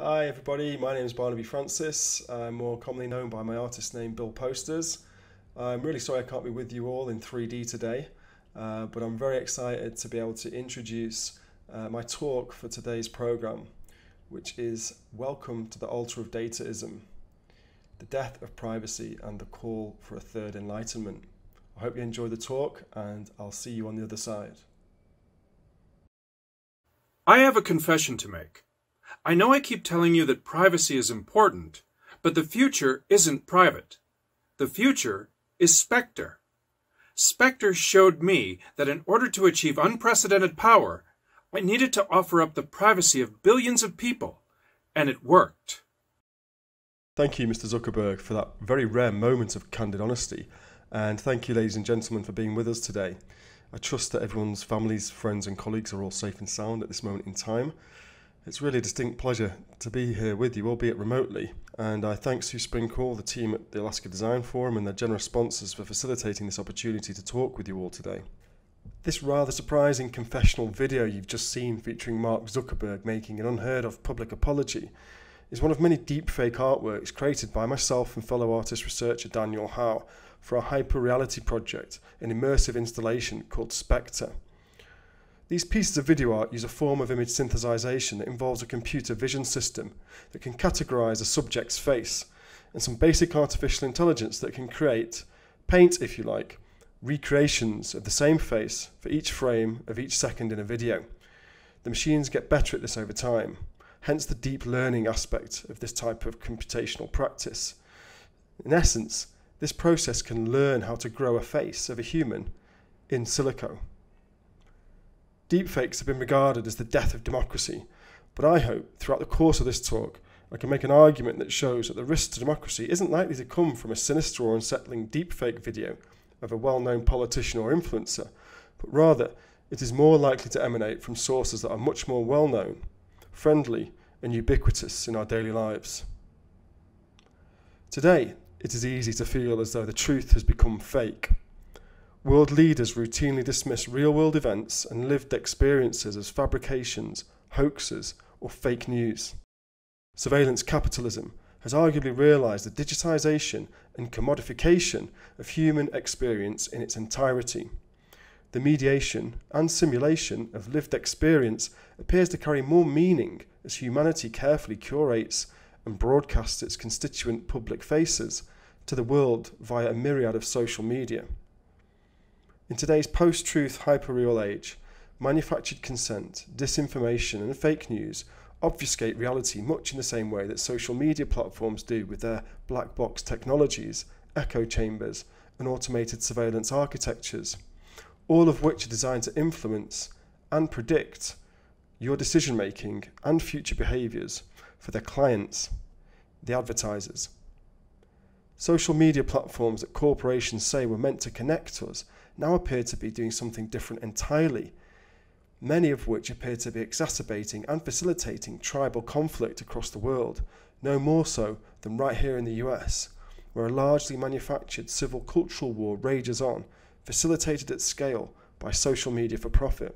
Hi everybody, my name is Barnaby Francis. I'm more commonly known by my artist name Bill Posters. I'm really sorry I can't be with you all in 3D today, but I'm very excited to be able to introduce my talk for today's program, which is Welcome to the Altar of Dataism, the Death of Privacy and the Call for a Third Enlightenment. I hope you enjoy the talk and I'll see you on the other side. I have a confession to make. I know I keep telling you that privacy is important, but the future isn't private. The future is Spectre. Spectre showed me that in order to achieve unprecedented power, I needed to offer up the privacy of billions of people, and it worked. Thank you, Mr. Zuckerberg, for that very rare moment of candid honesty, and thank you, ladies and gentlemen, for being with us today. I trust that everyone's families, friends and colleagues are all safe and sound at this moment in time. It's really a distinct pleasure to be here with you, albeit remotely, and I thank Sue Sprinkle, the team at the Alaska Design Forum and their generous sponsors for facilitating this opportunity to talk with you all today. This rather surprising confessional video you've just seen featuring Mark Zuckerberg making an unheard of public apology is one of many deepfake artworks created by myself and fellow artist researcher Daniel Howe for our hyper-reality project, an immersive installation called Spectre. These pieces of video art use a form of image synthesization that involves a computer vision system that can categorize a subject's face and some basic artificial intelligence that can paint, if you like, recreations of the same face for each frame of each second in a video. The machines get better at this over time, hence the deep learning aspect of this type of computational practice. In essence, this process can learn how to grow a face of a human in silico. Deepfakes have been regarded as the death of democracy, but I hope throughout the course of this talk I can make an argument that shows that the risk to democracy isn't likely to come from a sinister or unsettling deepfake video of a well-known politician or influencer, but rather it is more likely to emanate from sources that are much more well-known, friendly and ubiquitous in our daily lives. Today, it is easy to feel as though the truth has become fake. World leaders routinely dismiss real-world events and lived experiences as fabrications, hoaxes, or fake news. Surveillance capitalism has arguably realised the digitisation and commodification of human experience in its entirety. The mediation and simulation of lived experience appears to carry more meaning as humanity carefully curates and broadcasts its constituent public faces to the world via a myriad of social media. In today's post-truth hyper-real age, manufactured consent, disinformation and fake news obfuscate reality much in the same way that social media platforms do with their black box technologies, echo chambers and automated surveillance architectures, all of which are designed to influence and predict your decision-making and future behaviours for their clients, the advertisers. Social media platforms that corporations say were meant to connect us now appear to be doing something different entirely, many of which appear to be exacerbating and facilitating tribal conflict across the world, no more so than right here in the US, where a largely manufactured civil cultural war rages on, facilitated at scale by social media for profit.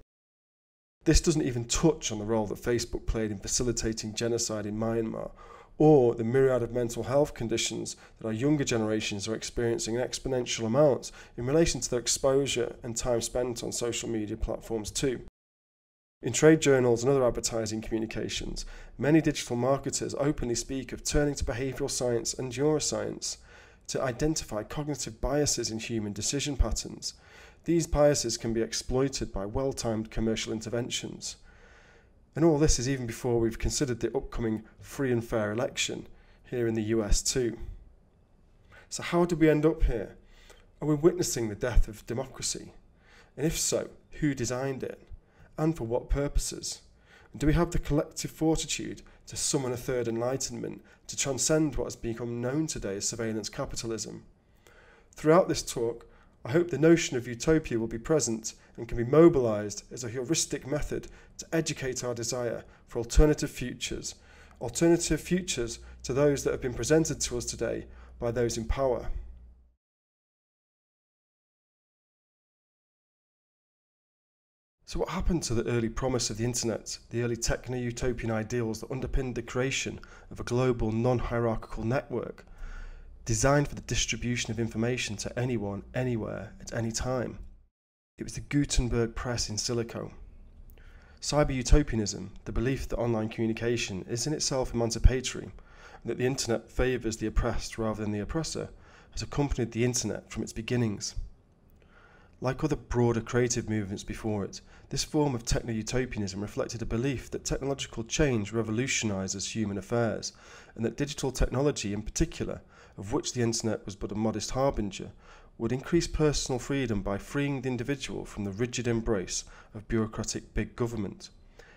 This doesn't even touch on the role that Facebook played in facilitating genocide in Myanmar, or the myriad of mental health conditions that our younger generations are experiencing in exponential amounts in relation to their exposure and time spent on social media platforms too. In trade journals and other advertising communications, many digital marketers openly speak of turning to behavioural science and neuroscience to identify cognitive biases in human decision patterns. These biases can be exploited by well-timed commercial interventions. And all this is even before we've considered the upcoming free and fair election here in the US too. So how did we end up here? Are we witnessing the death of democracy? And if so, who designed it? And for what purposes? And do we have the collective fortitude to summon a third enlightenment to transcend what has become known today as surveillance capitalism? Throughout this talk, I hope the notion of utopia will be present and can be mobilised as a heuristic method to educate our desire for alternative futures to those that have been presented to us today by those in power. So what happened to the early promise of the internet, the early techno-utopian ideals that underpinned the creation of a global non-hierarchical network designed for the distribution of information to anyone, anywhere, at any time? It was the Gutenberg press in silico. Cyber-utopianism, the belief that online communication is in itself emancipatory and that the internet favours the oppressed rather than the oppressor, has accompanied the internet from its beginnings. Like other broader creative movements before it, this form of techno-utopianism reflected a belief that technological change revolutionises human affairs, and that digital technology in particular, of which the internet was but a modest harbinger, would increase personal freedom by freeing the individual from the rigid embrace of bureaucratic big government.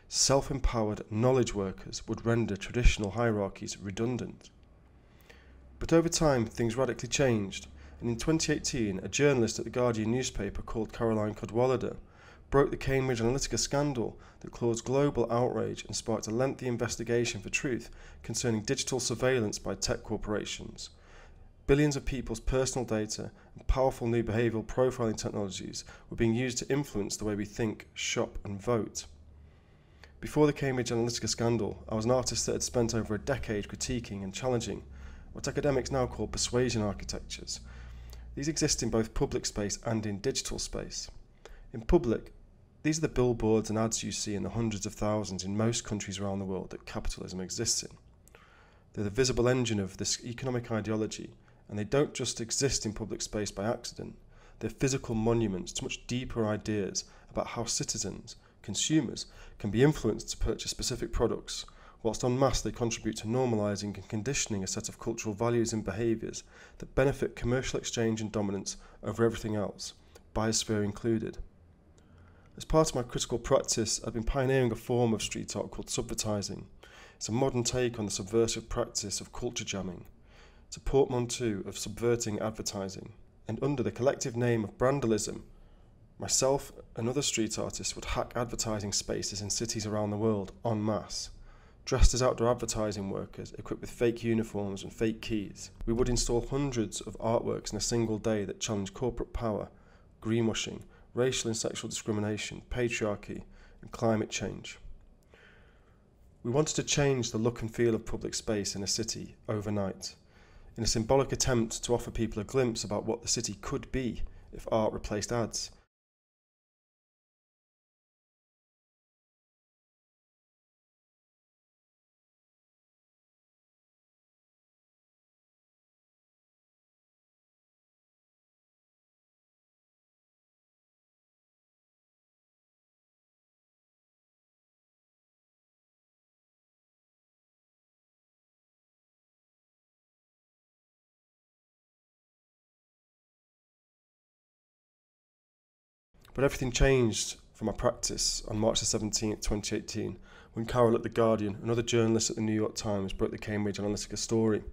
Self-empowered knowledge workers would render traditional hierarchies redundant. But over time, things radically changed, and in 2018, a journalist at the Guardian newspaper called Caroline Cadwallader broke the Cambridge Analytica scandal that caused global outrage and sparked a lengthy investigation for truth concerning digital surveillance by tech corporations. Billions of people's personal data and powerful new behavioural profiling technologies were being used to influence the way we think, shop and vote. Before the Cambridge Analytica scandal, I was an artist that had spent over a decade critiquing and challenging what academics now call persuasion architectures. These exist in both public space and in digital space. In public, these are the billboards and ads you see in the hundreds of thousands in most countries around the world that capitalism exists in. They're the visible engine of this economic ideology, and they don't just exist in public space by accident. They're physical monuments to much deeper ideas about how citizens, consumers, can be influenced to purchase specific products, whilst en masse they contribute to normalising and conditioning a set of cultural values and behaviours that benefit commercial exchange and dominance over everything else, biosphere included. As part of my critical practice, I've been pioneering a form of street art called subvertising. It's a modern take on the subversive practice of culture jamming. It's a portmanteau of subverting advertising, and under the collective name of brandalism, myself and other street artists would hack advertising spaces in cities around the world en masse. Dressed as outdoor advertising workers, equipped with fake uniforms and fake keys, we would install hundreds of artworks in a single day that challenged corporate power, greenwashing, racial and sexual discrimination, patriarchy, and climate change. We wanted to change the look and feel of public space in a city overnight, in a symbolic attempt to offer people a glimpse about what the city could be if art replaced ads. But everything changed for my practice on March the 17th, 2018, when Carol at The Guardian and other journalists at the New York Times broke the Cambridge Analytica story.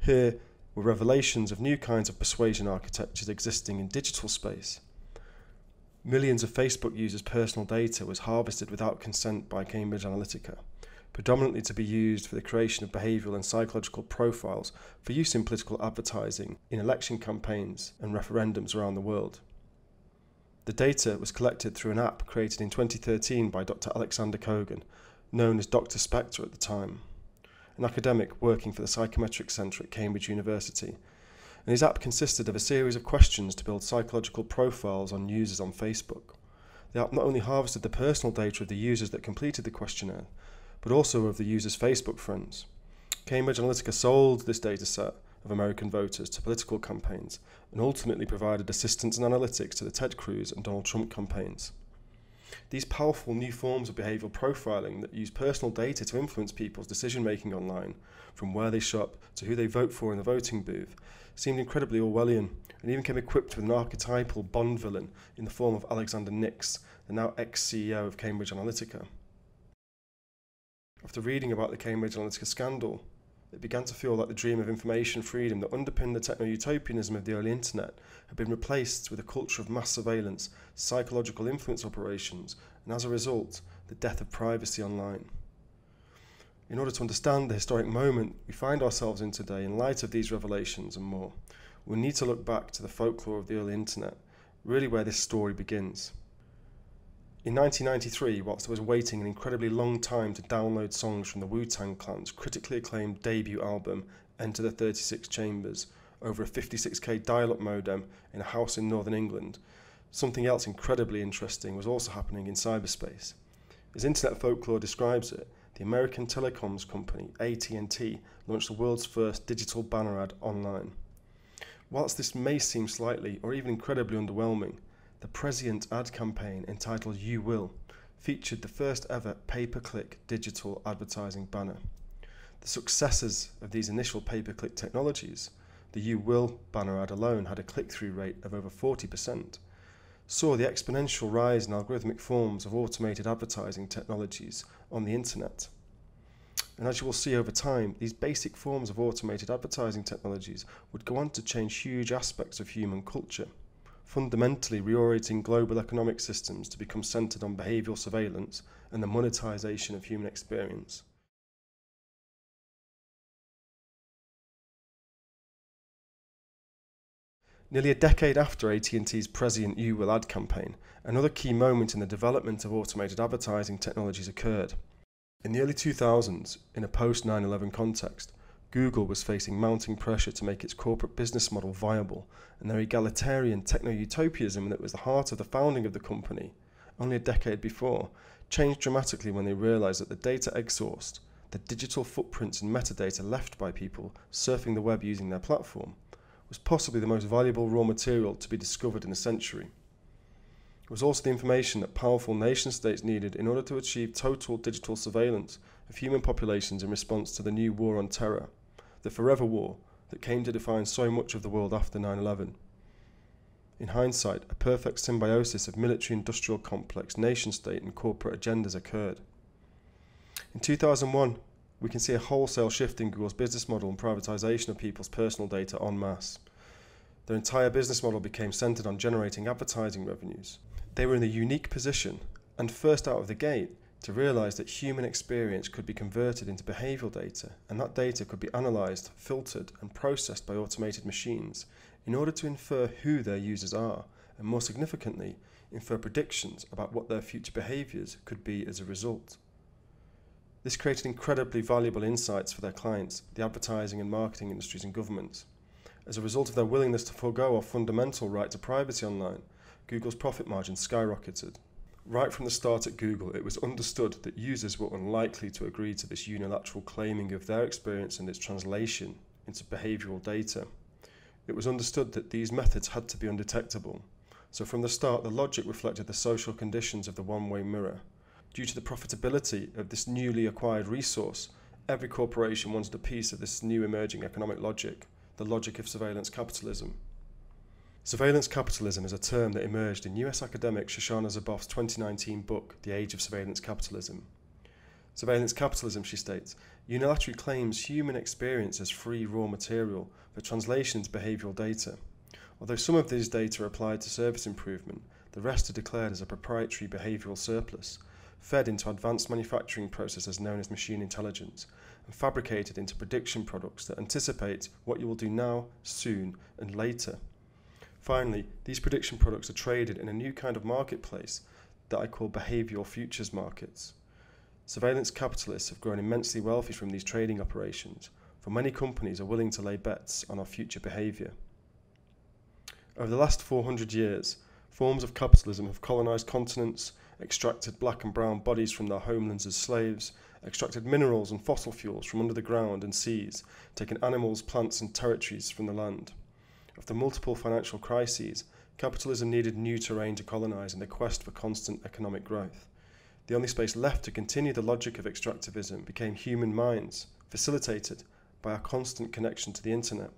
Here were revelations of new kinds of persuasion architectures existing in digital space. Millions of Facebook users' personal data was harvested without consent by Cambridge Analytica, predominantly to be used for the creation of behavioural and psychological profiles for use in political advertising, in election campaigns and referendums around the world. The data was collected through an app created in 2013 by Dr. Alexander Kogan, known as Dr. Spectre at the time, an academic working for the Psychometric Centre at Cambridge University. And his app consisted of a series of questions to build psychological profiles on users on Facebook. The app not only harvested the personal data of the users that completed the questionnaire, but also of the users' Facebook friends. Cambridge Analytica sold this data set of American voters to political campaigns and ultimately provided assistance and analytics to the Ted Cruz and Donald Trump campaigns. These powerful new forms of behavioural profiling that use personal data to influence people's decision-making online, from where they shop to who they vote for in the voting booth, seemed incredibly Orwellian and even came equipped with an archetypal Bond villain in the form of Alexander Nix, the now ex-CEO of Cambridge Analytica. After reading about the Cambridge Analytica scandal, it began to feel like the dream of information freedom that underpinned the techno-utopianism of the early internet had been replaced with a culture of mass surveillance, psychological influence operations, and as a result, the death of privacy online. In order to understand the historic moment we find ourselves in today in light of these revelations and more, we need to look back to the folklore of the early internet, really where this story begins. In 1993, whilst I was waiting an incredibly long time to download songs from the Wu-Tang Clan's critically acclaimed debut album, Enter the 36 Chambers, over a 56k dial-up modem in a house in northern England, something else incredibly interesting was also happening in cyberspace. As internet folklore describes it, the American telecoms company AT&T launched the world's first digital banner ad online. Whilst this may seem slightly or even incredibly underwhelming, the Prescient ad campaign entitled You Will featured the first ever pay-per-click digital advertising banner. The successors of these initial pay-per-click technologies, the You Will banner ad alone had a click-through rate of over 40%, saw the exponential rise in algorithmic forms of automated advertising technologies on the internet. And as you will see over time, these basic forms of automated advertising technologies would go on to change huge aspects of human culture, fundamentally reorienting global economic systems to become centered on behavioral surveillance and the monetization of human experience. Nearly a decade after AT&T's Prescient You Will ad campaign, another key moment in the development of automated advertising technologies occurred. In the early 2000s, in a post-9/11 context, Google was facing mounting pressure to make its corporate business model viable, and their egalitarian techno-utopianism that was the heart of the founding of the company, only a decade before, changed dramatically when they realized that the data exhaust, the digital footprints and metadata left by people surfing the web using their platform, was possibly the most valuable raw material to be discovered in a century. It was also the information that powerful nation-states needed in order to achieve total digital surveillance of human populations in response to the new war on terror, the forever war that came to define so much of the world after 9/11. In hindsight, a perfect symbiosis of military-industrial complex, nation-state and corporate agendas occurred. In 2001, we can see a wholesale shift in Google's business model and privatization of people's personal data en masse. Their entire business model became centered on generating advertising revenues. They were in a unique position, and first out of the gate, to realize that human experience could be converted into behavioral data, and that data could be analyzed, filtered, and processed by automated machines in order to infer who their users are, and more significantly, infer predictions about what their future behaviors could be as a result. This created incredibly valuable insights for their clients, the advertising and marketing industries and governments. As a result of their willingness to forego our fundamental right to privacy online, Google's profit margin skyrocketed. Right from the start at Google, it was understood that users were unlikely to agree to this unilateral claiming of their experience and its translation into behavioral data. It was understood that these methods had to be undetectable. So from the start, the logic reflected the social conditions of the one-way mirror. Due to the profitability of this newly acquired resource, every corporation wanted a piece of this new emerging economic logic, the logic of surveillance capitalism. Surveillance capitalism is a term that emerged in US academic Shoshana Zuboff's 2019 book, The Age of Surveillance Capitalism. Surveillance capitalism, she states, unilaterally claims human experience as free raw material for translation into behavioral data. Although some of these data are applied to service improvement, the rest are declared as a proprietary behavioral surplus, fed into advanced manufacturing processes known as machine intelligence, and fabricated into prediction products that anticipate what you will do now, soon, and later. Finally, these prediction products are traded in a new kind of marketplace that I call behavioral futures markets. Surveillance capitalists have grown immensely wealthy from these trading operations, for many companies are willing to lay bets on our future behaviour. Over the last 400 years, forms of capitalism have colonised continents, extracted black and brown bodies from their homelands as slaves, extracted minerals and fossil fuels from under the ground and seas, taken animals, plants and territories from the land. After multiple financial crises, capitalism needed new terrain to colonise in the quest for constant economic growth. The only space left to continue the logic of extractivism became human minds, facilitated by our constant connection to the internet.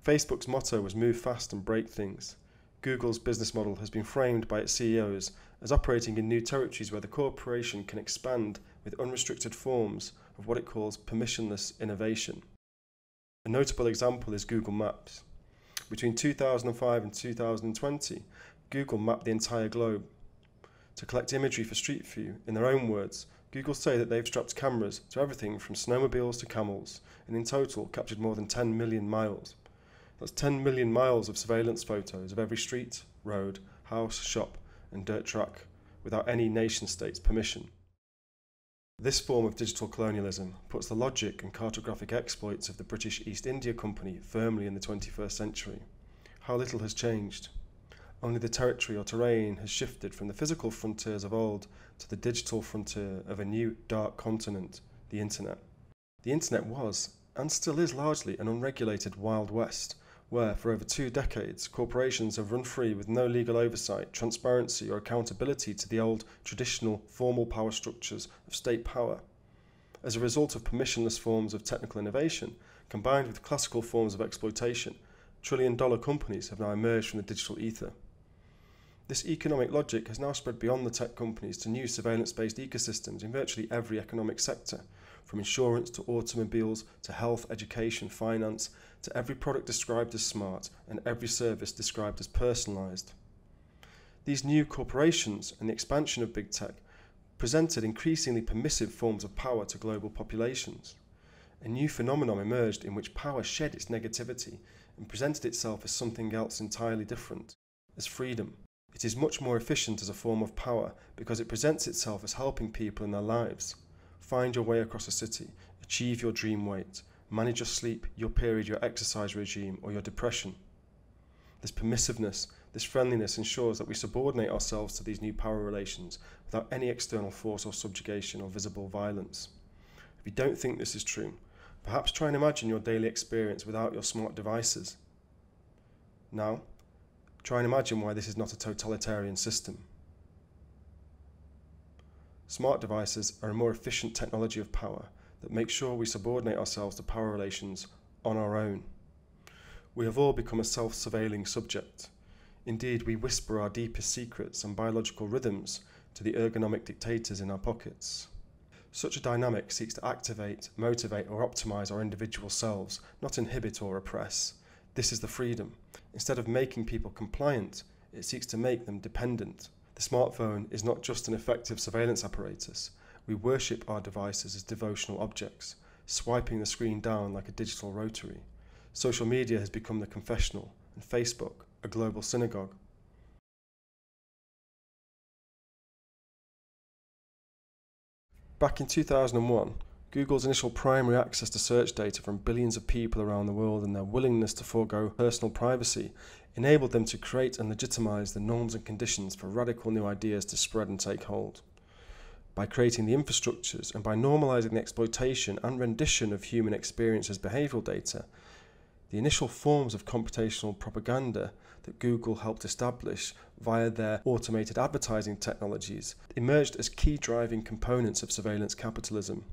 Facebook's motto was move fast and break things. Google's business model has been framed by its CEOs as operating in new territories where the corporation can expand with unrestricted forms of what it calls permissionless innovation. A notable example is Google Maps. Between 2005 and 2020, Google mapped the entire globe. To collect imagery for Street View, in their own words, Google say that they've strapped cameras to everything from snowmobiles to camels, and in total captured more than 10 million miles. That's 10 million miles of surveillance photos of every street, road, house, shop, and dirt track without any nation-state's permission. This form of digital colonialism puts the logic and cartographic exploits of the British East India Company firmly in the 21st century. How little has changed. Only the territory or terrain has shifted from the physical frontiers of old to the digital frontier of a new dark continent, the internet. The internet was, and still is largely, an unregulated Wild West, where for over 2 decades corporations have run free with no legal oversight, transparency or accountability to the old traditional formal power structures of state power. As a result of permissionless forms of technical innovation, combined with classical forms of exploitation, trillion-dollar companies have now emerged from the digital ether. This economic logic has now spread beyond the tech companies to new surveillance-based ecosystems in virtually every economic sector, from insurance to automobiles to health, education, finance, to every product described as smart and every service described as personalised. These new corporations and the expansion of big tech presented increasingly permissive forms of power to global populations. A new phenomenon emerged in which power shed its negativity and presented itself as something else entirely different, as freedom. It is much more efficient as a form of power because it presents itself as helping people in their lives. Find your way across a city, achieve your dream weight, manage your sleep, your period, your exercise regime, or your depression. This permissiveness, this friendliness ensures that we subordinate ourselves to these new power relations without any external force or subjugation or visible violence. If you don't think this is true, perhaps try and imagine your daily experience without your smart devices. Now, try and imagine why this is not a totalitarian system. Smart devices are a more efficient technology of power that makes sure we subordinate ourselves to power relations on our own. We have all become a self-surveilling subject. Indeed, we whisper our deepest secrets and biological rhythms to the ergonomic dictators in our pockets. Such a dynamic seeks to activate, motivate or optimize our individual selves, not inhibit or oppress. This is the freedom. Instead of making people compliant, it seeks to make them dependent. The smartphone is not just an effective surveillance apparatus. We worship our devices as devotional objects, swiping the screen down like a digital rotary. Social media has become the confessional, and Facebook a global synagogue. Back in 2001, Google's initial primary access to search data from billions of people around the world and their willingness to forego personal privacy enabled them to create and legitimize the norms and conditions for radical new ideas to spread and take hold. By creating the infrastructures and by normalizing the exploitation and rendition of human experience as behavioral data, the initial forms of computational propaganda that Google helped establish via their automated advertising technologies emerged as key driving components of surveillance capitalism.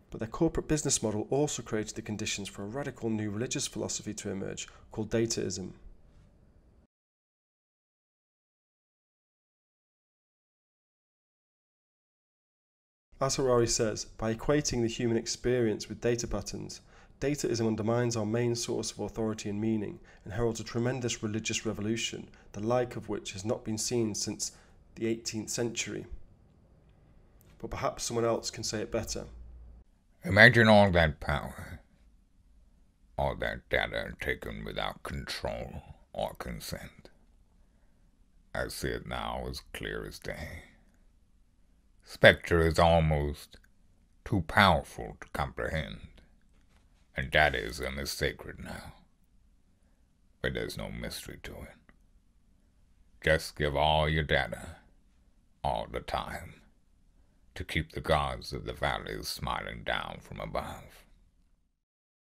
But their corporate business model also created the conditions for a radical new religious philosophy to emerge called dataism. As Harari says, by equating the human experience with data patterns, dataism undermines our main source of authority and meaning and heralds a tremendous religious revolution, the like of which has not been seen since the 18th century. But perhaps someone else can say it better. Imagine all that power, all that data taken without control or consent. I see it now as clear as day. Spectre is almost too powerful to comprehend, and dataism is sacred now. But there's no mystery to it. Just give all your data, all the time, to keep the gods of the valleys smiling down from above.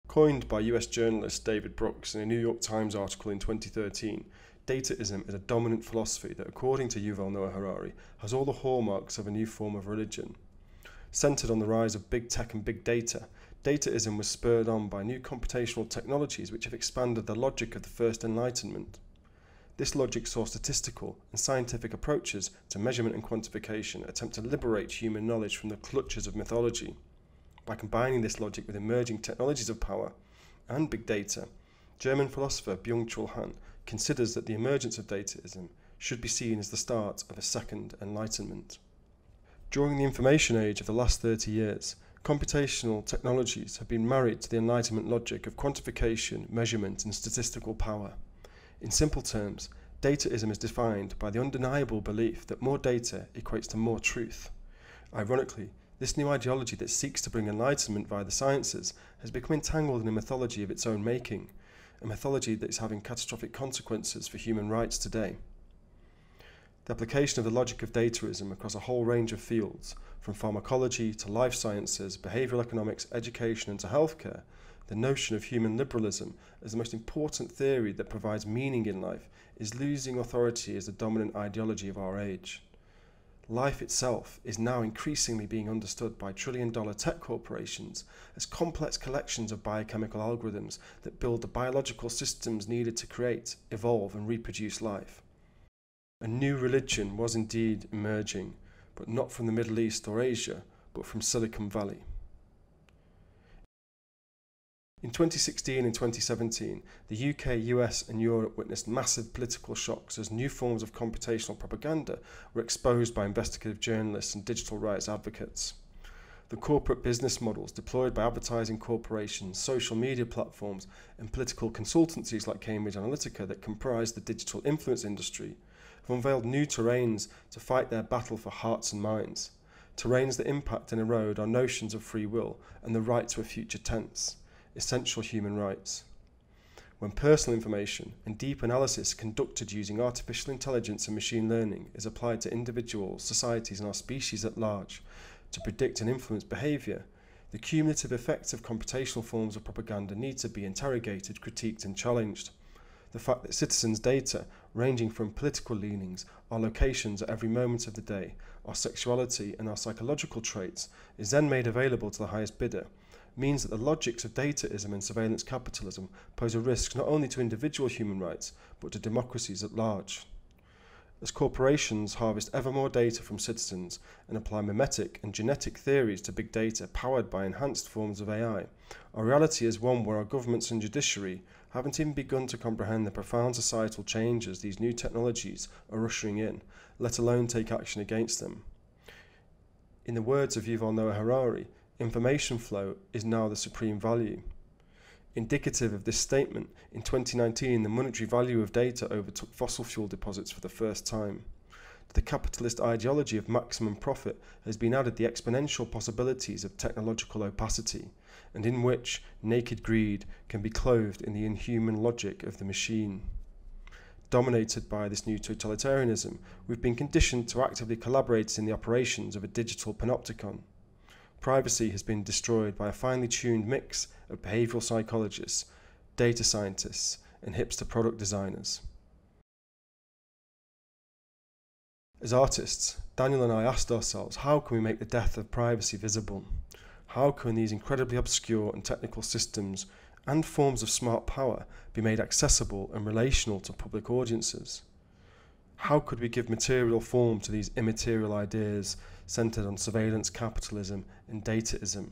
Coined by US journalist David Brooks in a New York Times article in 2013, dataism is a dominant philosophy that, according to Yuval Noah Harari, has all the hallmarks of a new form of religion. Centered on the rise of big tech and big data, dataism was spurred on by new computational technologies which have expanded the logic of the First Enlightenment. This logic saw statistical and scientific approaches to measurement and quantification attempt to liberate human knowledge from the clutches of mythology. By combining this logic with emerging technologies of power and big data, German philosopher Byung-Chul Han considers that the emergence of dataism should be seen as the start of a second enlightenment. During the information age of the last 30 years, computational technologies have been married to the Enlightenment logic of quantification, measurement, and statistical power. In simple terms, dataism is defined by the undeniable belief that more data equates to more truth. Ironically, this new ideology that seeks to bring enlightenment via the sciences has become entangled in a mythology of its own making, a mythology that is having catastrophic consequences for human rights today. The application of the logic of dataism across a whole range of fields, from pharmacology to life sciences, behavioural economics, education and to healthcare, the notion of human liberalism as the most important theory that provides meaning in life is losing authority as the dominant ideology of our age. Life itself is now increasingly being understood by trillion-dollar tech corporations as complex collections of biochemical algorithms that build the biological systems needed to create, evolve and reproduce life. A new religion was indeed emerging, but not from the Middle East or Asia, but from Silicon Valley. In 2016 and 2017, the UK, US and Europe witnessed massive political shocks as new forms of computational propaganda were exposed by investigative journalists and digital rights advocates. The corporate business models deployed by advertising corporations, social media platforms and political consultancies like Cambridge Analytica that comprise the digital influence industry have unveiled new terrains to fight their battle for hearts and minds, terrains that impact and erode our notions of free will and the right to a future tense, essential human rights. When personal information and deep analysis conducted using artificial intelligence and machine learning is applied to individuals, societies and our species at large to predict and influence behaviour, the cumulative effects of computational forms of propaganda need to be interrogated, critiqued and challenged. The fact that citizens' data, ranging from political leanings, our locations at every moment of the day, our sexuality and our psychological traits, is then made available to the highest bidder, means that the logics of dataism and surveillance capitalism pose a risk not only to individual human rights, but to democracies at large. As corporations harvest ever more data from citizens and apply mimetic and genetic theories to big data powered by enhanced forms of AI, our reality is one where our governments and judiciary haven't even begun to comprehend the profound societal changes these new technologies are ushering in, let alone take action against them. In the words of Yuval Noah Harari, information flow is now the supreme value. Indicative of this statement, in 2019 the monetary value of data overtook fossil fuel deposits for the first time. To the capitalist ideology of maximum profit has been added the exponential possibilities of technological opacity, and in which naked greed can be clothed in the inhuman logic of the machine. Dominated by this new totalitarianism, we've been conditioned to actively collaborate in the operations of a digital panopticon. Privacy has been destroyed by a finely tuned mix of behavioural psychologists, data scientists, and hipster product designers. As artists, Daniel and I asked ourselves, how can we make the death of privacy visible? How can these incredibly obscure and technical systems and forms of smart power be made accessible and relational to public audiences? How could we give material form to these immaterial ideas centred on surveillance capitalism and dataism?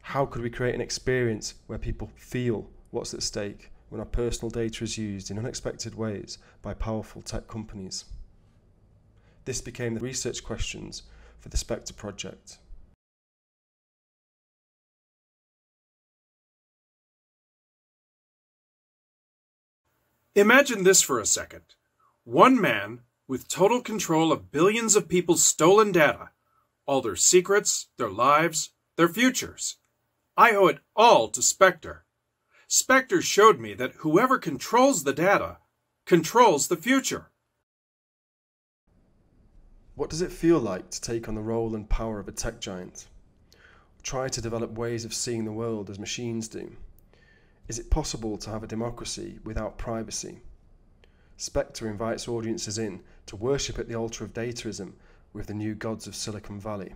How could we create an experience where people feel what's at stake when our personal data is used in unexpected ways by powerful tech companies? This became the research questions for the Spectre project. Imagine this for a second. One man with total control of billions of people's stolen data, all their secrets, their lives, their futures. I owe it all to Spectre. Spectre showed me that whoever controls the data controls the future. What does it feel like to take on the role and power of a tech giant? Try to develop ways of seeing the world as machines do? Is it possible to have a democracy without privacy? Spectre invites audiences in to worship at the altar of dataism with the new gods of Silicon Valley.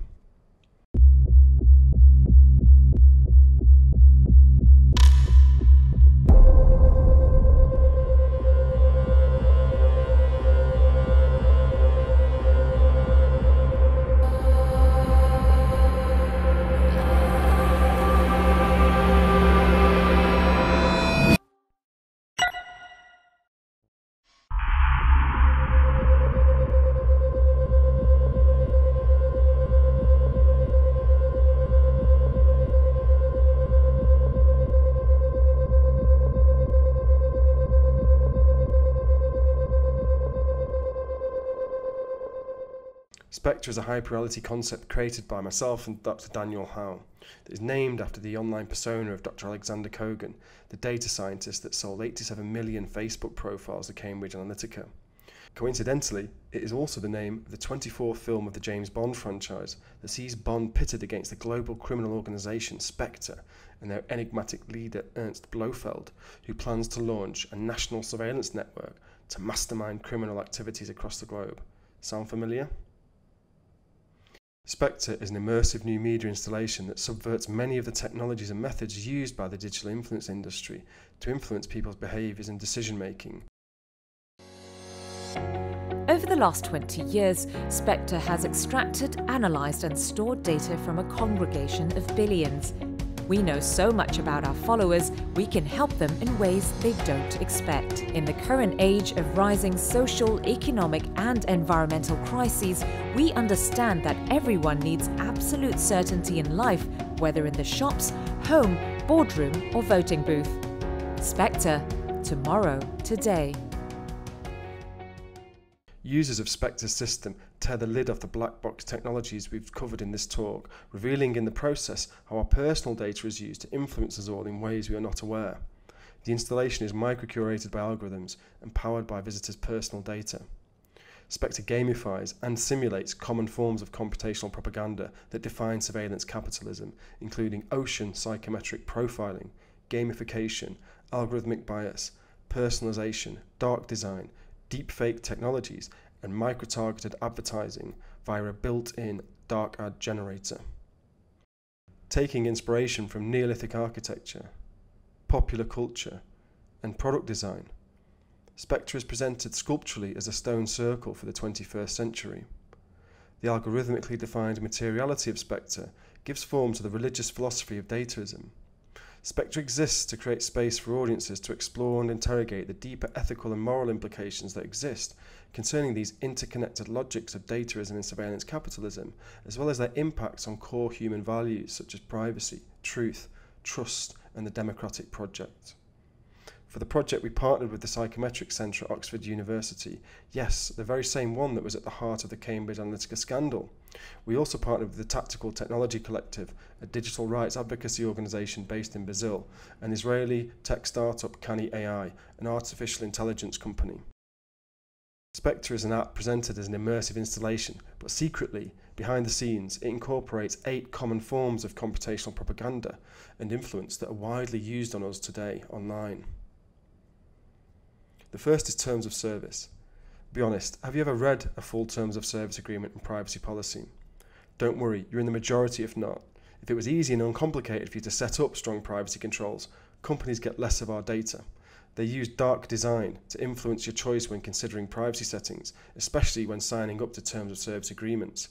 Spectre is a hyperreality concept created by myself and Dr. Daniel Howe that is named after the online persona of Dr. Alexander Kogan, the data scientist that sold 87 million Facebook profiles to Cambridge Analytica. Coincidentally, it is also the name of the 24th film of the James Bond franchise that sees Bond pitted against the global criminal organisation Spectre and their enigmatic leader Ernst Blofeld, who plans to launch a national surveillance network to mastermind criminal activities across the globe. Sound familiar? Spectre is an immersive new media installation that subverts many of the technologies and methods used by the digital influence industry to influence people's behaviours and decision making. Over the last 20 years, Spectre has extracted, analysed and stored data from a congregation of billions. We know so much about our followers, we can help them in ways they don't expect. In the current age of rising social, economic and environmental crises, we understand that everyone needs absolute certainty in life, whether in the shops, home, boardroom or voting booth. Spectre. Tomorrow, today. Users of Spectre's system tear the lid off the black box technologies we've covered in this talk, revealing in the process how our personal data is used to influence us all in ways we are not aware. The installation is micro-curated by algorithms and powered by visitors' personal data. Spectre gamifies and simulates common forms of computational propaganda that define surveillance capitalism, including ocean psychometric profiling, gamification, algorithmic bias, personalization, dark design, deepfake technologies, and micro-targeted advertising via a built-in dark ad generator. Taking inspiration from Neolithic architecture, popular culture, and product design, Spectre is presented sculpturally as a stone circle for the 21st century. The algorithmically defined materiality of Spectre gives form to the religious philosophy of dataism. Spectre exists to create space for audiences to explore and interrogate the deeper ethical and moral implications that exist concerning these interconnected logics of dataism and surveillance capitalism, as well as their impacts on core human values such as privacy, truth, trust, and the democratic project. For the project, we partnered with the Psychometric Centre at Oxford University, yes, the very same one that was at the heart of the Cambridge Analytica scandal. We also partnered with the Tactical Technology Collective, a digital rights advocacy organisation based in Brazil, and Israeli tech startup Canny AI, an artificial intelligence company. Spectre is an app presented as an immersive installation, but secretly, behind the scenes, it incorporates 8 common forms of computational propaganda and influence that are widely used on us today online. The first is terms of service. Be honest, have you ever read a full terms of service agreement and privacy policy? Don't worry, you're in the majority if not. If it was easy and uncomplicated for you to set up strong privacy controls, companies get less of our data. They use dark design to influence your choice when considering privacy settings, especially when signing up to terms of service agreements.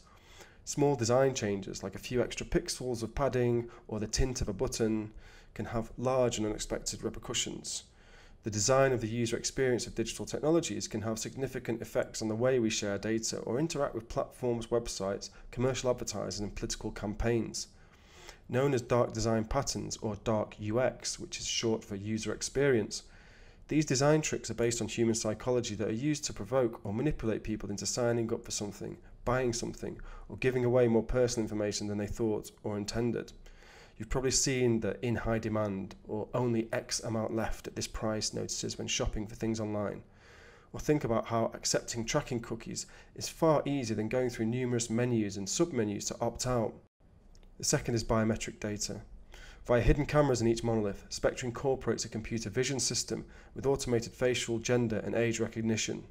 Small design changes, like a few extra pixels of padding or the tint of a button, can have large and unexpected repercussions. The design of the user experience of digital technologies can have significant effects on the way we share data or interact with platforms, websites, commercial advertising, and political campaigns. Known as dark design patterns or dark UX, which is short for user experience, these design tricks are based on human psychology that are used to provoke or manipulate people into signing up for something, buying something, or giving away more personal information than they thought or intended. You've probably seen the in high demand or only X amount left at this price notices when shopping for things online. Or think about how accepting tracking cookies is far easier than going through numerous menus and submenus to opt out. The second is biometric data. Via hidden cameras in each monolith, Spectre incorporates a computer vision system with automated facial, gender and age recognition.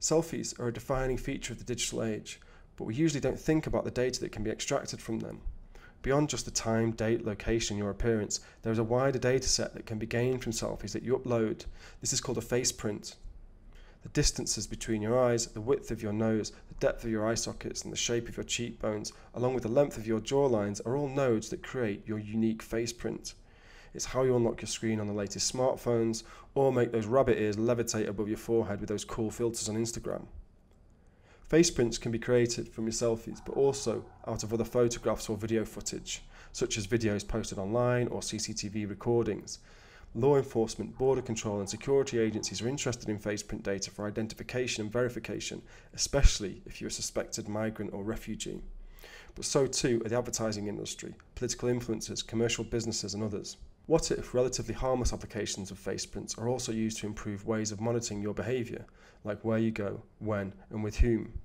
Selfies are a defining feature of the digital age, but we usually don't think about the data that can be extracted from them. Beyond just the time, date, location, your appearance, there is a wider data set that can be gained from selfies that you upload. This is called a face print. The distances between your eyes, the width of your nose, the depth of your eye sockets, and the shape of your cheekbones, along with the length of your jawlines, are all nodes that create your unique face print. It's how you unlock your screen on the latest smartphones, or make those rabbit ears levitate above your forehead with those cool filters on Instagram. Face prints can be created from your selfies, but also out of other photographs or video footage, such as videos posted online or CCTV recordings. Law enforcement, border control and security agencies are interested in faceprint data for identification and verification, especially if you're a suspected migrant or refugee. But so too are the advertising industry, political influencers, commercial businesses and others. What if relatively harmless applications of faceprints are also used to improve ways of monitoring your behaviour, like where you go, when and with whom?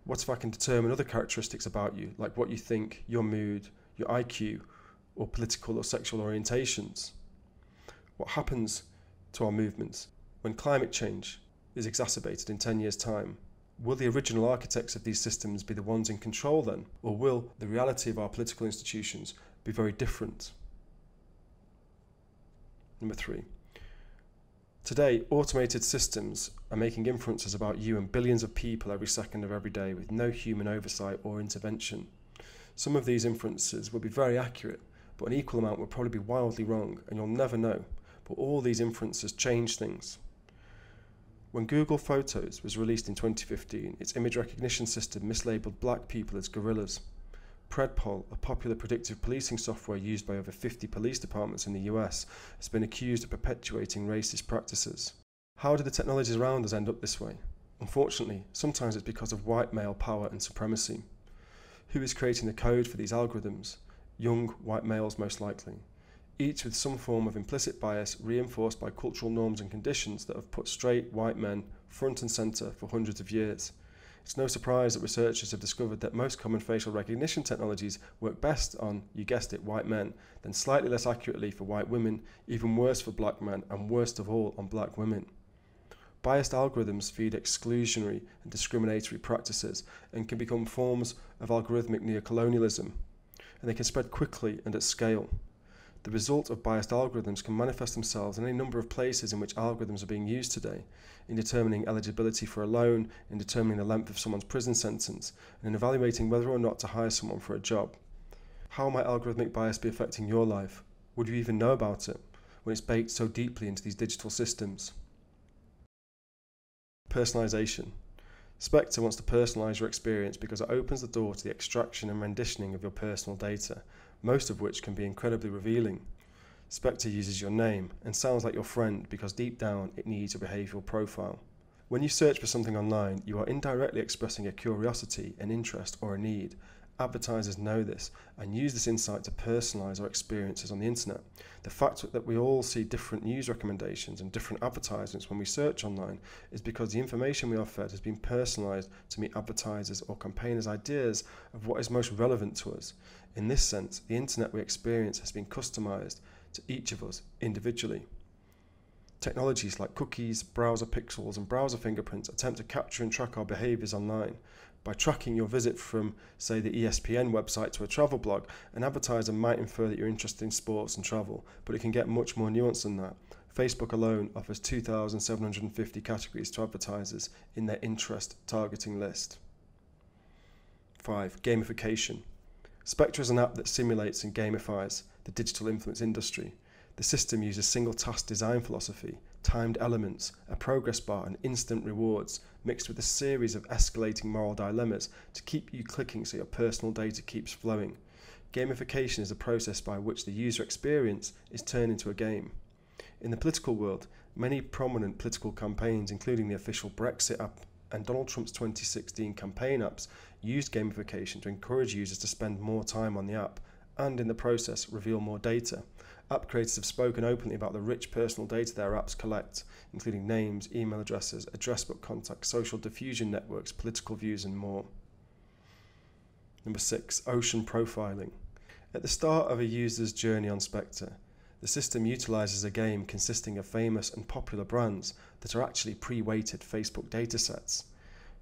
What if I can determine other characteristics about you, like what you think, your mood, your IQ, or political or sexual orientations? What happens to our movements when climate change is exacerbated in 10 years' time? Will the original architects of these systems be the ones in control then, or will the reality of our political institutions be very different? Number 3. Today, automated systems are making inferences about you and billions of people every second of every day with no human oversight or intervention. Some of these inferences will be very accurate, but an equal amount will probably be wildly wrong, and you'll never know. But all these inferences change things. When Google Photos was released in 2015, its image recognition system mislabeled black people as gorillas. Predpol, a popular predictive policing software used by over 50 police departments in the US, has been accused of perpetuating racist practices. How did the technologies around us end up this way? Unfortunately, sometimes it's because of white male power and supremacy. Who is creating the code for these algorithms? Young white males most likely. Each with some form of implicit bias reinforced by cultural norms and conditions that have put straight white men front and centre for hundreds of years. It's no surprise that researchers have discovered that most common facial recognition technologies work best on, you guessed it, white men, then slightly less accurately for white women, even worse for black men, and worst of all on black women. Biased algorithms feed exclusionary and discriminatory practices and can become forms of algorithmic neocolonialism, and they can spread quickly and at scale. The result of biased algorithms can manifest themselves in any number of places in which algorithms are being used today, in determining eligibility for a loan, in determining the length of someone's prison sentence, and in evaluating whether or not to hire someone for a job. How might algorithmic bias be affecting your life? Would you even know about it when it's baked so deeply into these digital systems? Personalization. Spectre wants to personalize your experience because it opens the door to the extraction and renditioning of your personal data, most of which can be incredibly revealing. Spectre uses your name and sounds like your friend because deep down it needs a behavioural profile. When you search for something online, you are indirectly expressing a curiosity, an interest or a need. Advertisers know this and use this insight to personalise our experiences on the internet. The fact that we all see different news recommendations and different advertisements when we search online is because the information we are fed has been personalised to meet advertisers or campaigners' ideas of what is most relevant to us. In this sense, the internet we experience has been customised to each of us individually. Technologies like cookies, browser pixels and browser fingerprints attempt to capture and track our behaviours online. By tracking your visit from, say, the ESPN website to a travel blog, an advertiser might infer that you're interested in sports and travel, but it can get much more nuanced than that. Facebook alone offers 2,750 categories to advertisers in their interest targeting list. 5. Gamification. Spectre is an app that simulates and gamifies the digital influence industry. The system uses single task design philosophy, timed elements, a progress bar and instant rewards, mixed with a series of escalating moral dilemmas to keep you clicking so your personal data keeps flowing. Gamification is a process by which the user experience is turned into a game. In the political world, many prominent political campaigns, including the official Brexit app and Donald Trump's 2016 campaign apps, used gamification to encourage users to spend more time on the app and in the process reveal more data. App creators have spoken openly about the rich personal data their apps collect, including names, email addresses, address book contacts, social diffusion networks, political views and more. Number 6. Ocean profiling. At the start of a user's journey on Spectre, the system utilises a game consisting of famous and popular brands that are actually pre-weighted Facebook datasets.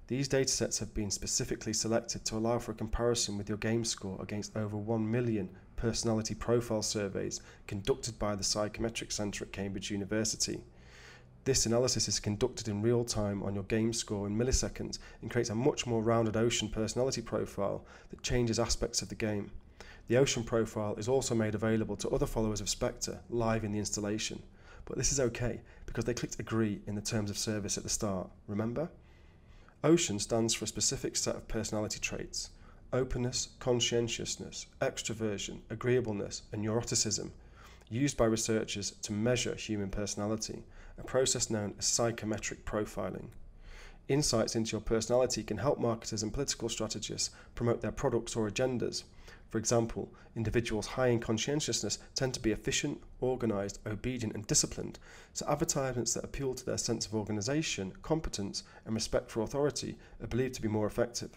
These datasets have been specifically selected to allow for a comparison with your game score against over 1 million personality profile surveys conducted by the Psychometric Centre at Cambridge University. This analysis is conducted in real time on your game score in milliseconds and creates a much more rounded Ocean personality profile that changes aspects of the game. The Ocean profile is also made available to other followers of Spectre live in the installation, but this is okay because they clicked agree in the terms of service at the start, remember? Ocean stands for a specific set of personality traits: openness, conscientiousness, extroversion, agreeableness and neuroticism. used by researchers to measure human personality, a process known as psychometric profiling. Insights into your personality can help marketers and political strategists promote their products or agendas. For example, individuals high in conscientiousness tend to be efficient, organised, obedient and disciplined, so advertisements that appeal to their sense of organisation, competence and respect for authority are believed to be more effective.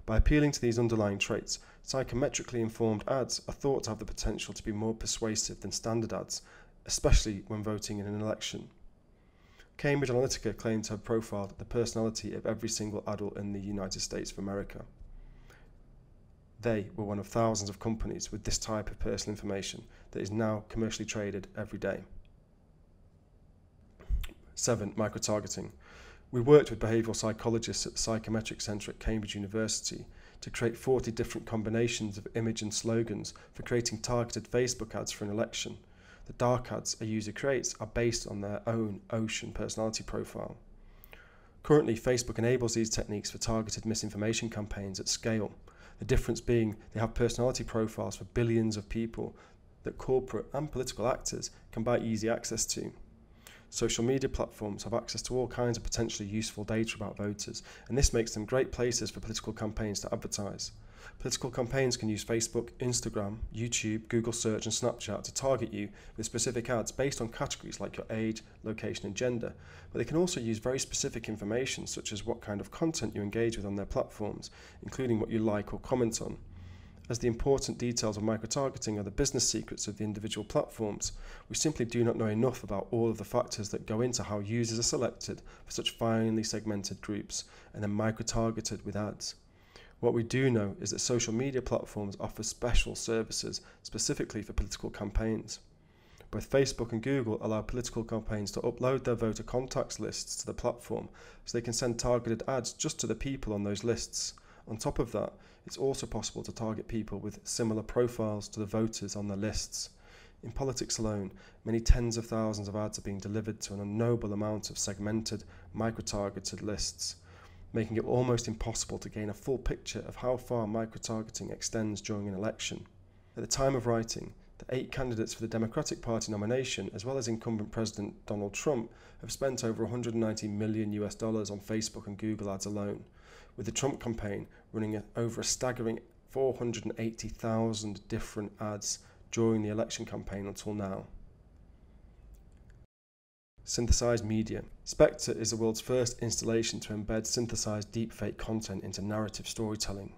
By appealing to these underlying traits, psychometrically informed ads are thought to have the potential to be more persuasive than standard ads, especially when voting in an election. Cambridge Analytica claimed to have profiled the personality of every single adult in the United States of America. They were one of thousands of companies with this type of personal information that is now commercially traded every day. 7. Microtargeting. We worked with behavioural psychologists at the Psychometric Centre at Cambridge University to create 40 different combinations of image and slogans for creating targeted Facebook ads for an election. The dark ads a user creates are based on their own ocean personality profile. Currently, Facebook enables these techniques for targeted misinformation campaigns at scale. The difference being they have personality profiles for billions of people that corporate and political actors can buy easy access to. Social media platforms have access to all kinds of potentially useful data about voters, and this makes them great places for political campaigns to advertise. Political campaigns can use Facebook, Instagram, YouTube, Google Search and Snapchat to target you with specific ads based on categories like your age, location and gender, but they can also use very specific information such as what kind of content you engage with on their platforms, including what you like or comment on. As the important details of microtargeting are the business secrets of the individual platforms, we simply do not know enough about all of the factors that go into how users are selected for such finely segmented groups and then microtargeted with ads. What we do know is that social media platforms offer special services specifically for political campaigns. Both Facebook and Google allow political campaigns to upload their voter contacts lists to the platform so they can send targeted ads just to the people on those lists. On top of that, it's also possible to target people with similar profiles to the voters on their lists. In politics alone, many tens of thousands of ads are being delivered to an unknowable amount of segmented, micro-targeted lists, making it almost impossible to gain a full picture of how far microtargeting extends during an election. At the time of writing, the 8 candidates for the Democratic Party nomination, as well as incumbent President Donald Trump, have spent over $190 million on Facebook and Google ads alone, with the Trump campaign running over a staggering 480,000 different ads during the election campaign until now. Synthesized media. Spectre is the world's first installation to embed synthesized deepfake content into narrative storytelling.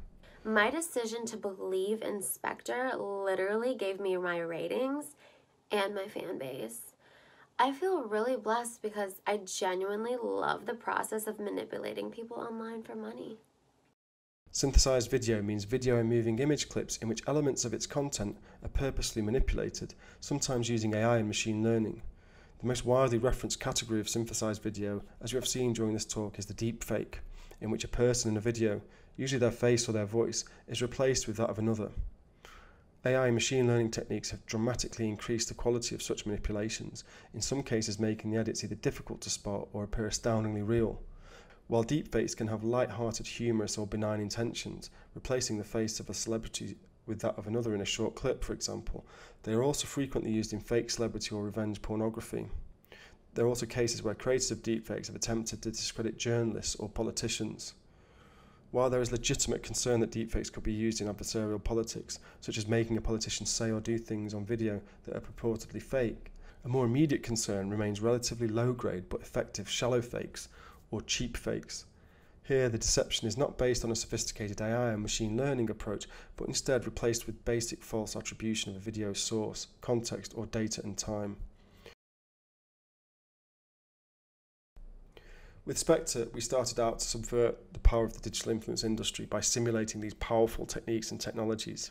My decision to believe in Spectre literally gave me my ratings and my fan base. I feel really blessed because I genuinely love the process of manipulating people online for money. Synthesized video means video and moving image clips in which elements of its content are purposely manipulated, sometimes using AI and machine learning. The most widely referenced category of synthesized video, as you have seen during this talk, is the deepfake, in which a person in a video, usually their face or their voice, is replaced with that of another. AI and machine learning techniques have dramatically increased the quality of such manipulations, in some cases making the edits either difficult to spot or appear astoundingly real. While deepfakes can have light-hearted, humorous or benign intentions, replacing the face of a celebrity with that of another in a short clip, for example, they are also frequently used in fake celebrity or revenge pornography. There are also cases where creators of deepfakes have attempted to discredit journalists or politicians. While there is legitimate concern that deepfakes could be used in adversarial politics, such as making a politician say or do things on video that are purportedly fake, a more immediate concern remains relatively low-grade but effective shallow fakes, or cheap fakes. Here, the deception is not based on a sophisticated AI and machine learning approach, but instead replaced with basic false attribution of a video source, context, or data and time. With Spectre, we started out to subvert the power of the digital influence industry by simulating these powerful techniques and technologies.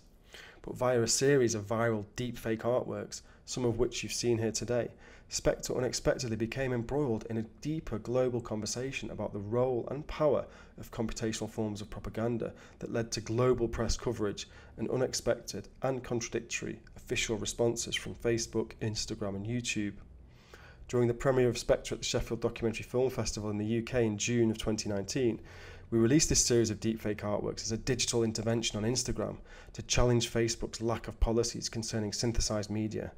But via a series of viral deepfake artworks, some of which you've seen here today, Spectre unexpectedly became embroiled in a deeper global conversation about the role and power of computational forms of propaganda that led to global press coverage and unexpected and contradictory official responses from Facebook, Instagram and YouTube. During the premiere of Spectre at the Sheffield Documentary Film Festival in the UK in June of 2019, we released this series of deepfake artworks as a digital intervention on Instagram to challenge Facebook's lack of policies concerning synthesized media.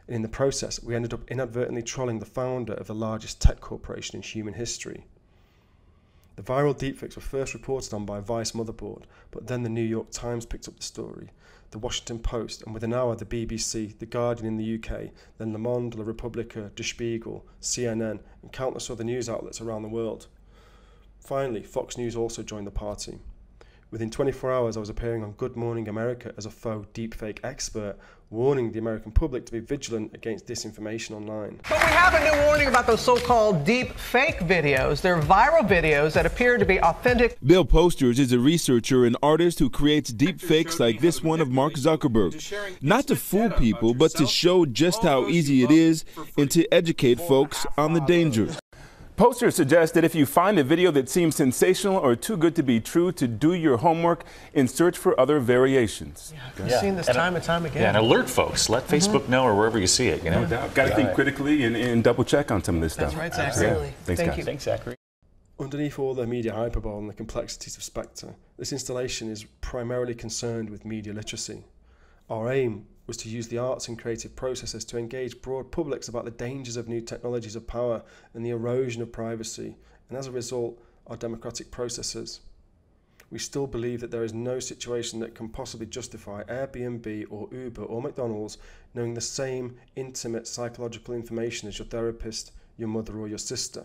and in the process we ended up inadvertently trolling the founder of the largest tech corporation in human history. The viral deepfakes were first reported on by Vice Motherboard, but then the New York Times picked up the story, the Washington Post, and within an hour the BBC, The Guardian in the UK, then Le Monde, La Repubblica, Der Spiegel, CNN, and countless other news outlets around the world. Finally, Fox News also joined the party. Within 24 hours, I was appearing on Good Morning America as a faux deepfake expert, warning the American public to be vigilant against disinformation online. But we have a new warning about those so-called deep fake videos. They're viral videos that appear to be authentic. Bill Posters is a researcher and artist who creates deep fakes like this one of Mark Zuckerberg. Not to fool people, but to show just how easy it is and to educate folks on the dangers. Posters suggest that if you find a video that seems sensational or too good to be true, to do your homework and search for other variations. Yeah, I've seen this time and time again. Yeah, and alert folks. Let Facebook know or wherever you see it. You know, no doubt. Got to think critically and double check on some of this stuff. That's right, Zachary. Yeah. Thanks, Thank guys. you. Thanks, Zachary. Underneath all the media hyperbole and the complexities of Spectre, this installation is primarily concerned with media literacy. Our aim was to use the arts and creative processes to engage broad publics about the dangers of new technologies of power and the erosion of privacy, and as a result, our democratic processes. We still believe that there is no situation that can possibly justify Airbnb or Uber or McDonald's knowing the same intimate psychological information as your therapist, your mother or your sister.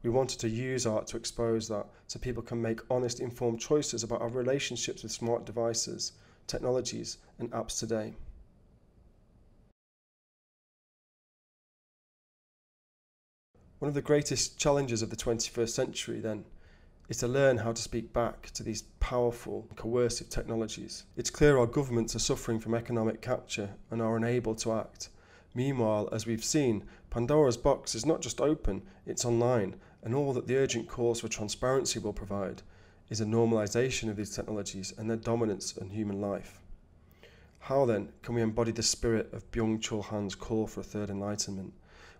We wanted to use art to expose that so people can make honest, informed choices about our relationships with smart devices, technologies and apps today. One of the greatest challenges of the 21st century, then, is to learn how to speak back to these powerful, coercive technologies. It's clear our governments are suffering from economic capture and are unable to act. Meanwhile, as we've seen, Pandora's box is not just open, it's online, and all that the urgent calls for transparency will provide is a normalization of these technologies and their dominance on human life. How then can we embody the spirit of Byung-Chul Han's call for a third enlightenment,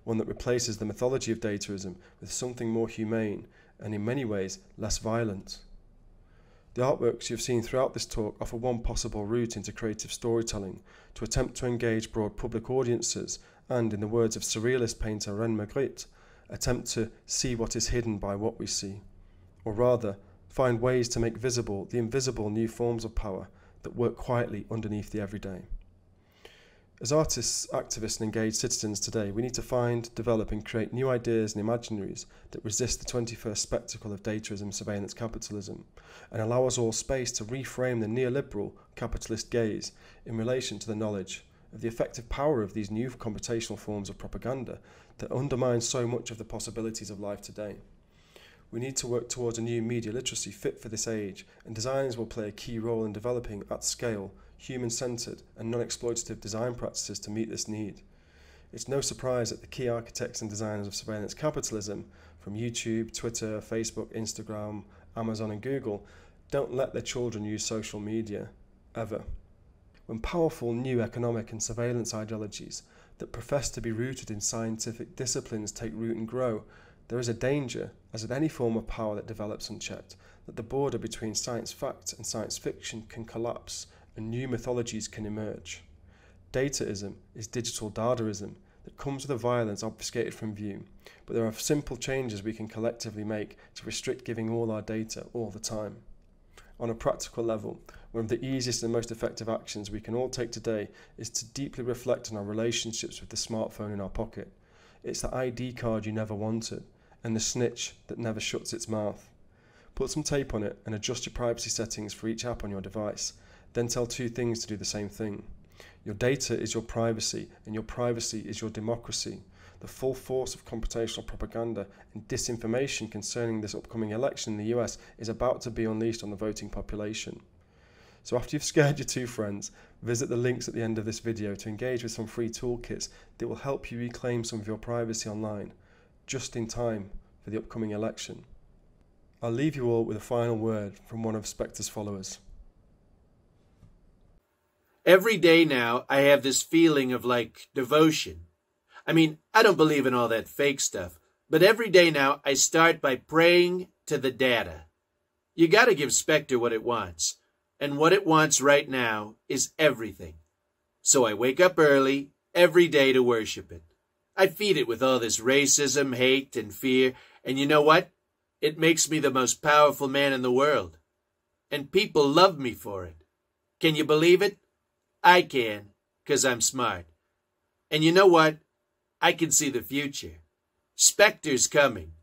one that replaces the mythology of dataism with something more humane and in many ways less violent? The artworks you've seen throughout this talk offer one possible route into creative storytelling to attempt to engage broad public audiences and, in the words of surrealist painter René Magritte, attempt to see what is hidden by what we see, or rather, find ways to make visible the invisible new forms of power that work quietly underneath the everyday. As artists, activists and engaged citizens today, we need to find, develop and create new ideas and imaginaries that resist the 21st spectacle of dataism, surveillance capitalism, and allow us all space to reframe the neoliberal capitalist gaze in relation to the knowledge of the effective power of these new computational forms of propaganda that undermine so much of the possibilities of life today. We need to work towards a new media literacy fit for this age, and designers will play a key role in developing, at scale, human-centred and non-exploitative design practices to meet this need. It's no surprise that the key architects and designers of surveillance capitalism, from YouTube, Twitter, Facebook, Instagram, Amazon and Google, don't let their children use social media, ever. When powerful new economic and surveillance ideologies that profess to be rooted in scientific disciplines take root and grow, there is a danger, as with any form of power that develops unchecked, that the border between science fact and science fiction can collapse and new mythologies can emerge. Dataism is digital Dadaism that comes with a violence obfuscated from view, but there are simple changes we can collectively make to restrict giving all our data all the time. On a practical level, one of the easiest and most effective actions we can all take today is to deeply reflect on our relationships with the smartphone in our pocket. It's the ID card you never wanted, and the snitch that never shuts its mouth. Put some tape on it and adjust your privacy settings for each app on your device. Then tell two things to do the same thing. Your data is your privacy, and your privacy is your democracy. The full force of computational propaganda and disinformation concerning this upcoming election in the US is about to be unleashed on the voting population. So after you've scared your two friends, visit the links at the end of this video to engage with some free toolkits that will help you reclaim some of your privacy online, just in time for the upcoming election. I'll leave you all with a final word from one of Spectre's followers. Every day now, I have this feeling of, devotion. I mean, I don't believe in all that fake stuff, but every day now, I start by praying to the data. You gotta give Spectre what it wants, and what it wants right now is everything. So I wake up early, every day to worship it. I feed it with all this racism, hate, and fear, and you know what? It makes me the most powerful man in the world. And people love me for it. Can you believe it? I can, 'cause I'm smart. And you know what? I can see the future. Spectre's coming.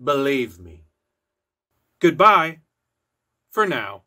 Believe me. Goodbye. For now.